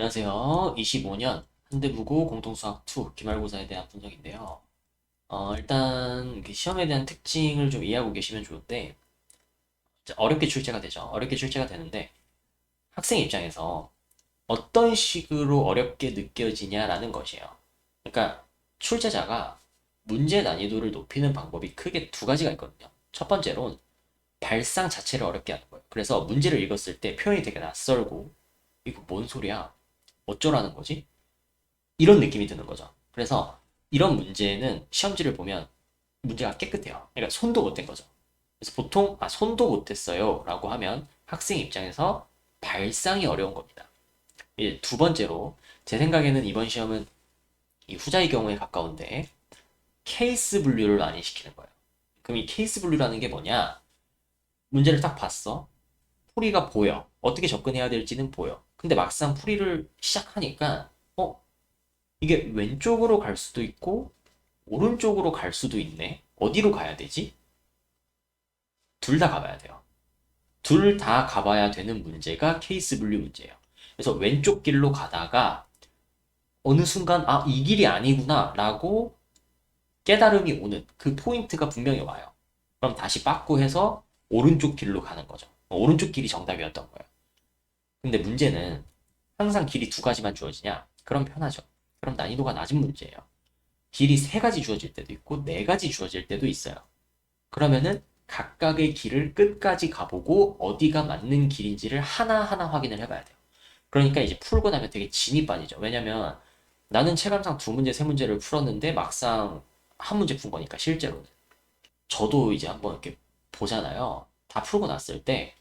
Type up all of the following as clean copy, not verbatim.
안녕하세요. 25년 한대부고 공통수학 2 기말고사에 대한 분석인데요. 일단 그 시험에 대한 특징을 좀 이해하고 계시면 좋은데 이제 어렵게 출제가 되죠. 어렵게 출제가 되는데 학생 입장에서 어떤 식으로 어렵게 느껴지냐라는 것이에요. 그러니까 출제자가 문제 난이도를 높이는 방법이 크게 두 가지가 있거든요. 첫 번째로는 발상 자체를 어렵게 하는 거예요. 그래서 문제를 읽었을 때 표현이 되게 낯설고 이거 뭔 소리야? 어쩌라는 거지? 이런 느낌이 드는 거죠. 그래서 이런 문제는 시험지를 보면 문제가 깨끗해요. 그러니까 손도 못 댄 거죠. 그래서 보통 손도 못 했어요 라고 하면 학생 입장에서 발상이 어려운 겁니다. 이제 두 번째로 제 생각에는 이번 시험은 이 후자의 경우에 가까운데 케이스 분류를 많이 시키는 거예요. 그럼 이 케이스 분류라는 게 뭐냐? 문제를 딱 봤어. 풀이가 보여. 어떻게 접근해야 될지는 보여. 근데 막상 풀이를 시작하니까 이게 왼쪽으로 갈 수도 있고 오른쪽으로 갈 수도 있네. 어디로 가야 되지? 둘 다 가봐야 돼요. 둘 다 가봐야 되는 문제가 케이스 분류 문제예요. 그래서 왼쪽 길로 가다가 어느 순간 이 길이 아니구나 라고 깨달음이 오는 그 포인트가 분명히 와요. 그럼 다시 빠꾸해서 오른쪽 길로 가는 거죠. 오른쪽 길이 정답이었던 거예요. 근데 문제는 항상 길이 두 가지만 주어지냐? 그럼 편하죠. 그럼 난이도가 낮은 문제예요. 길이 세 가지 주어질 때도 있고 네 가지 주어질 때도 있어요. 그러면은 각각의 길을 끝까지 가보고 어디가 맞는 길인지를 하나하나 확인을 해봐야 돼요. 그러니까 이제 풀고 나면 되게 진이 빠지죠. 왜냐면 나는 체감상 두 문제, 세 문제를 풀었는데 막상 한 문제 푼 거니까 실제로는. 저도 이제 한번 이렇게 보잖아요. 다 풀고 났을 때,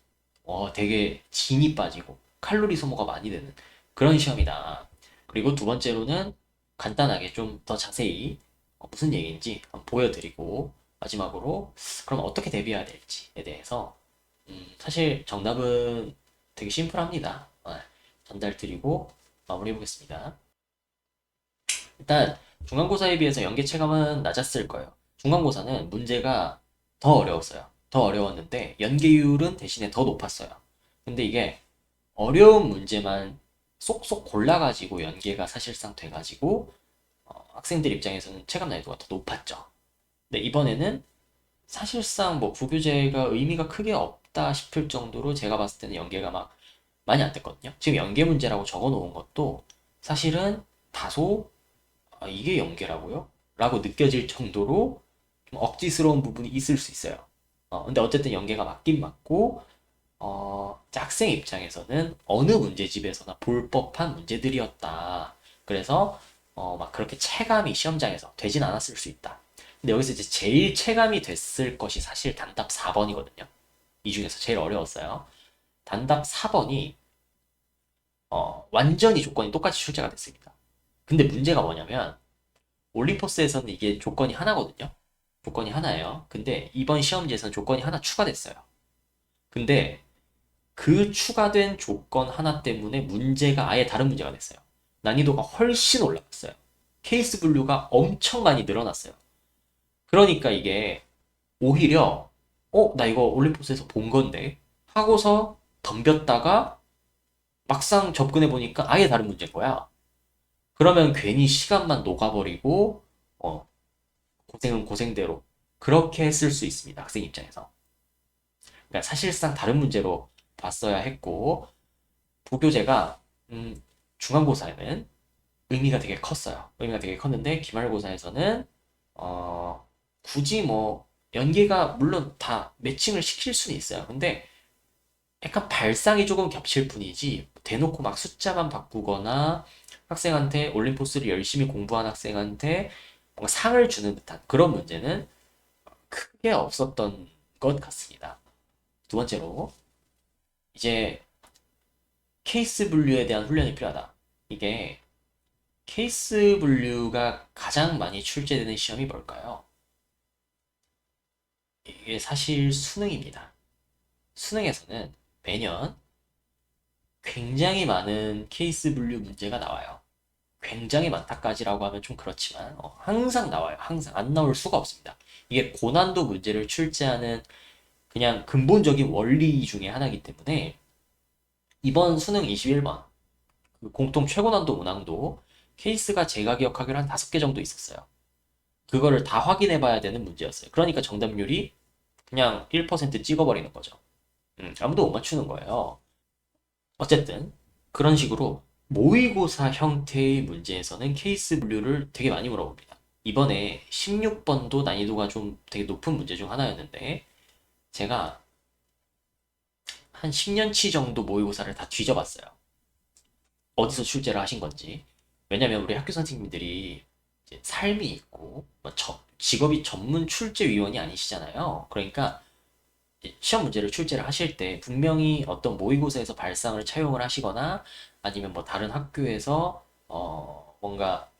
되게 진이 빠지고 칼로리 소모가 많이 되는 그런 시험이다. 그리고 두 번째로는 간단하게 좀 더 자세히 무슨 얘기인지 한번 보여드리고 마지막으로 그럼 어떻게 대비해야 될지에 대해서 사실 정답은 되게 심플합니다. 전달 드리고 마무리해 보겠습니다. 일단 중간고사에 비해서 연계 체감은 낮았을 거예요. 중간고사는 문제가 더 어려웠어요. 더 어려웠는데 연계율은 대신에 더 높았어요. 근데 이게 어려운 문제만 쏙쏙 골라가지고 연계가 사실상 돼가지고 학생들 입장에서는 체감 난이도가 더 높았죠. 근데 이번에는 사실상 뭐 부교재가 의미가 크게 없다 싶을 정도로 제가 봤을 때는 연계가 막 많이 안 됐거든요. 지금 연계 문제라고 적어 놓은 것도 사실은 다소 이게 연계라고요? 라고 느껴질 정도로 좀 억지스러운 부분이 있을 수 있어요. 근데 어쨌든 연계가 맞긴 맞고, 학생 입장에서는 어느 문제집에서나 볼 법한 문제들이었다. 그래서, 막 그렇게 체감이 시험장에서 되진 않았을 수 있다. 근데 여기서 이제 제일 체감이 됐을 것이 사실 단답 4번이거든요. 이 중에서 제일 어려웠어요. 단답 4번이, 완전히 조건이 똑같이 출제가 됐습니다. 근데 문제가 뭐냐면, 올림포스에서는 이게 조건이 하나거든요. 조건이 하나예요. 근데 이번 시험지에서는 조건이 하나 추가됐어요. 근데 그 추가된 조건 하나 때문에 문제가 아예 다른 문제가 됐어요. 난이도가 훨씬 올라갔어요. 케이스 분류가 엄청 많이 늘어났어요. 그러니까 이게 오히려 나 이거 올림포스에서 본 건데 하고서 덤볐다가 막상 접근해 보니까 아예 다른 문제인 거야. 그러면 괜히 시간만 녹아버리고 고생은 고생대로 그렇게 했을 수 있습니다. 학생 입장에서. 그러니까 사실상 다른 문제로 봤어야 했고 부교재가 중간고사에는 의미가 되게 컸어요. 의미가 되게 컸는데 기말고사에서는 굳이 뭐 연계가 물론 다 매칭을 시킬 수는 있어요. 근데 약간 발상이 조금 겹칠 뿐이지 대놓고 막 숫자만 바꾸거나 학생한테 올림포스를 열심히 공부한 학생한테 뭔가 상을 주는 듯한 그런 문제는 크게 없었던 것 같습니다. 두 번째로 이제 케이스 분류에 대한 훈련이 필요하다. 이게 케이스 분류가 가장 많이 출제되는 시험이 뭘까요? 이게 사실 수능입니다. 수능에서는 매년 굉장히 많은 케이스 분류 문제가 나와요. 굉장히 많다까지라고 하면 좀 그렇지만 항상 나와요. 항상 안 나올 수가 없습니다. 이게 고난도 문제를 출제하는 그냥 근본적인 원리 중에 하나이기 때문에 이번 수능 21번 공통 최고난도 문항도 케이스가 제가 기억하기로 한 5개 정도 있었어요. 그거를 다 확인해 봐야 되는 문제였어요. 그러니까 정답률이 그냥 1% 찍어버리는 거죠. 아무도 못 맞추는 거예요. 어쨌든 그런 식으로 모의고사 형태의 문제에서는 케이스 분류를 되게 많이 물어봅니다. 이번에 16번도 난이도가 좀 되게 높은 문제 중 하나였는데 제가 한 10년치 정도 모의고사를 다 뒤져봤어요. 어디서 출제를 하신 건지. 왜냐면 우리 학교 선생님들이 이제 삶이 있고 뭐 직업이 전문 출제위원이 아니시잖아요. 그러니까 시험 문제를 출제를 하실 때 분명히 어떤 모의고사에서 발상을 차용을 하시거나 아니면 뭐 다른 학교에서 뭔가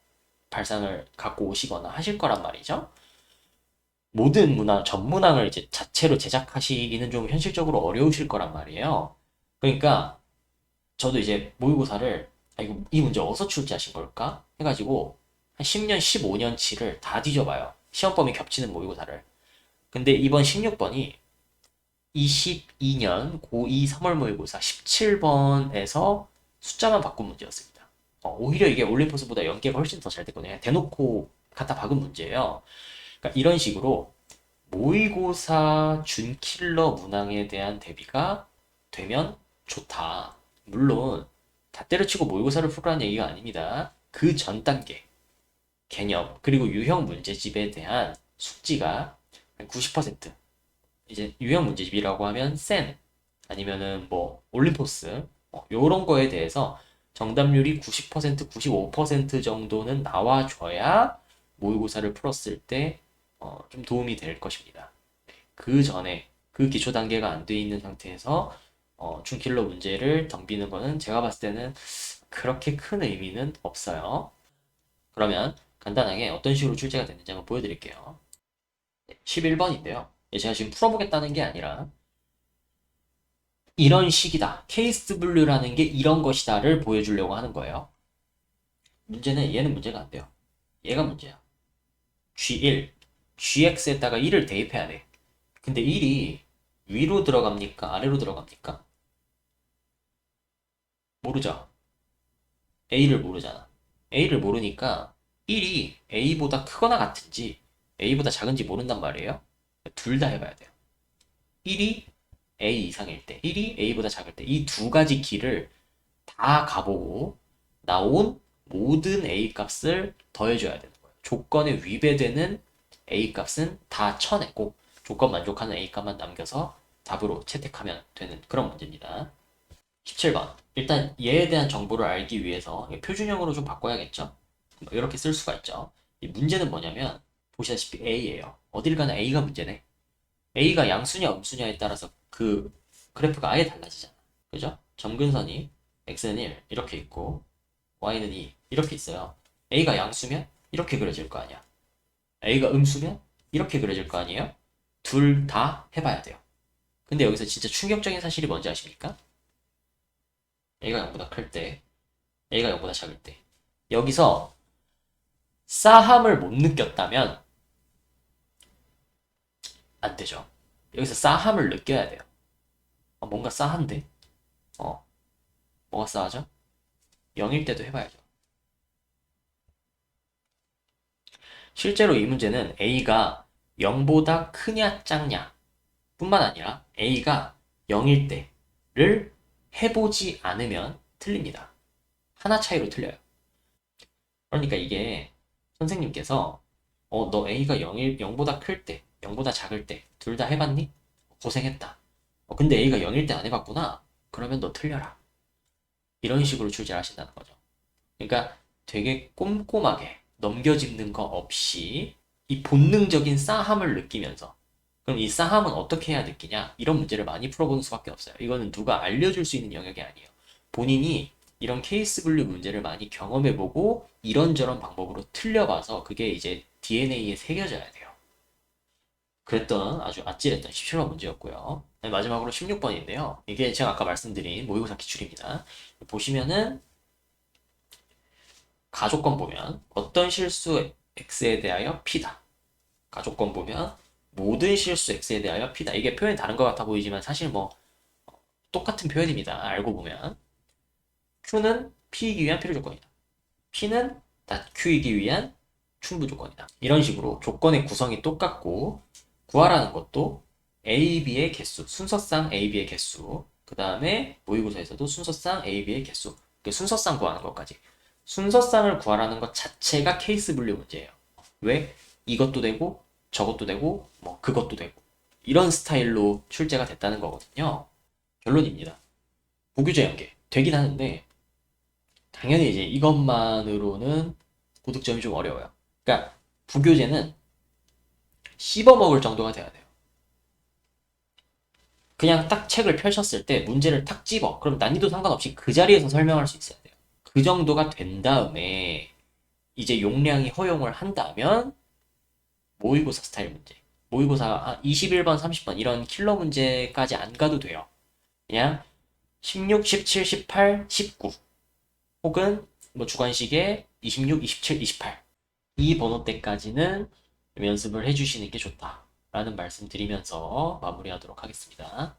발상을 갖고 오시거나 하실 거란 말이죠. 모든 문항, 전 문항을 이제 자체로 제작하시기는 좀 현실적으로 어려우실 거란 말이에요. 그러니까 저도 이제 모의고사를 이거 이 문제 어디서 출제하신 걸까 해가지고 한 10년, 15년치를 다 뒤져봐요. 시험 범위 겹치는 모의고사를. 근데 이번 16번이 22년 고2 3월 모의고사 17번에서 숫자만 바꾼 문제였습니다. 오히려 이게 올림포스보다 연계가 훨씬 더 잘 됐거든요. 대놓고 갖다 박은 문제예요. 그러니까 이런 식으로 모의고사 준킬러 문항에 대한 대비가 되면 좋다. 물론 다 때려치고 모의고사를 풀라는 얘기가 아닙니다. 그 전 단계, 개념, 그리고 유형 문제집에 대한 숙지가 한 90%, 이제 유형 문제집이라고 하면 센 아니면은 뭐 올림포스 요런 거에 대해서 정답률이 90%, 95% 정도는 나와줘야 모의고사를 풀었을 때 좀 도움이 될 것입니다. 그 전에 그 기초 단계가 안 돼 있는 상태에서 준킬러 문제를 덤비는 거는 제가 봤을 때는 그렇게 큰 의미는 없어요. 그러면 간단하게 어떤 식으로 출제가 됐는지 한번 보여드릴게요. 11번인데요. 제가 지금 풀어보겠다는 게 아니라 이런 식이다. 케이스 분류라는 게 이런 것이다를 보여주려고 하는 거예요. 문제는 얘는 문제가 안 돼요. 얘가 문제야. G1, GX에다가 1을 대입해야 돼. 근데 1이 위로 들어갑니까? 아래로 들어갑니까? 모르죠. A를 모르잖아. A를 모르니까 1이 A보다 크거나 같은지 A보다 작은지 모른단 말이에요. 둘 다 해봐야 돼요. 1이 A 이상일 때, 1이 A보다 작을 때, 이 두 가지 길을 다 가보고 나온 모든 A 값을 더해줘야 되는 거예요. 조건에 위배되는 A 값은 다 쳐내고 조건 만족하는 A 값만 남겨서 답으로 채택하면 되는 그런 문제입니다. 17번. 일단 얘에 대한 정보를 알기 위해서 표준형으로 좀 바꿔야겠죠. 이렇게 쓸 수가 있죠. 이 문제는 뭐냐면 보시다시피 A예요. 어딜 가나 A가 문제네. A가 양수냐 음수냐에 따라서 그 그래프가 아예 달라지잖아. 그죠? 점근선이 x는 1 이렇게 있고 y는 2 이렇게 있어요. A가 양수면 이렇게 그려질 거 아니야. A가 음수면 이렇게 그려질 거 아니에요? 둘 다 해봐야 돼요. 근데 여기서 진짜 충격적인 사실이 뭔지 아십니까? A가 0보다 클 때, A가 0보다 작을 때. 여기서 싸함을 못 느꼈다면 안 되죠. 여기서 싸함을 느껴야 돼요. 뭔가 싸한데? 어, 뭐가 싸하죠? 0일 때도 해봐야죠. 실제로 이 문제는 A가 0보다 크냐 작냐 뿐만 아니라 A가 0일 때를 해보지 않으면 틀립니다. 하나 차이로 틀려요. 그러니까 이게 선생님께서 너 A가 0보다 클 때, 0보다 작을 때 둘 다 해봤니? 고생했다. 근데 A가 0일 때 안 해봤구나. 그러면 너 틀려라. 이런 식으로 출제를 하신다는 거죠. 그러니까 되게 꼼꼼하게 넘겨짚는 거 없이 이 본능적인 싸함을 느끼면서 그럼 이 싸함은 어떻게 해야 느끼냐? 이런 문제를 많이 풀어보는 수밖에 없어요. 이거는 누가 알려줄 수 있는 영역이 아니에요. 본인이 이런 케이스 분류 문제를 많이 경험해보고 이런저런 방법으로 틀려봐서 그게 이제 DNA에 새겨져야 돼요. 그랬던 아주 아찔했던 17번 문제였고요. 네, 마지막으로 16번인데요. 이게 제가 아까 말씀드린 모의고사 기출입니다. 보시면은 가족권 보면 어떤 실수 x에 대하여 p다. 가족권 보면 모든 실수 x에 대하여 p다. 이게 표현이 다른 것 같아 보이지만 사실 뭐 똑같은 표현입니다. 알고 보면 q는 P이기 위한 필요 조건이다. P는 Q이기 위한 충분 조건이다. 이런 식으로 조건의 구성이 똑같고 구하라는 것도 A, B의 개수, 순서상 A, B의 개수, 그 다음에 모의고사에서도 순서상 A, B의 개수, 순서상 구하는 것까지. 순서상을 구하라는 것 자체가 케이스 분류 문제예요. 왜? 이것도 되고 저것도 되고 뭐 그것도 되고 이런 스타일로 출제가 됐다는 거거든요. 결론입니다. 부교재 연계 되긴 하는데 당연히 이제 이것만으로는 고득점이 좀 어려워요. 그러니까 부교재는 씹어먹을 정도가 돼야 돼요. 그냥 딱 책을 펼쳤을 때 문제를 탁 집어. 그럼 난이도 상관없이 그 자리에서 설명할 수 있어야 돼요. 그 정도가 된 다음에 이제 용량이 허용을 한다면 모의고사 스타일 문제. 모의고사 21번, 30번 이런 킬러 문제까지 안 가도 돼요. 그냥 16, 17, 18, 19 혹은 뭐 주관식에 26, 27, 28 이 번호대까지는 연습을 해주시는 게 좋다라는 말씀 드리면서 마무리하도록 하겠습니다.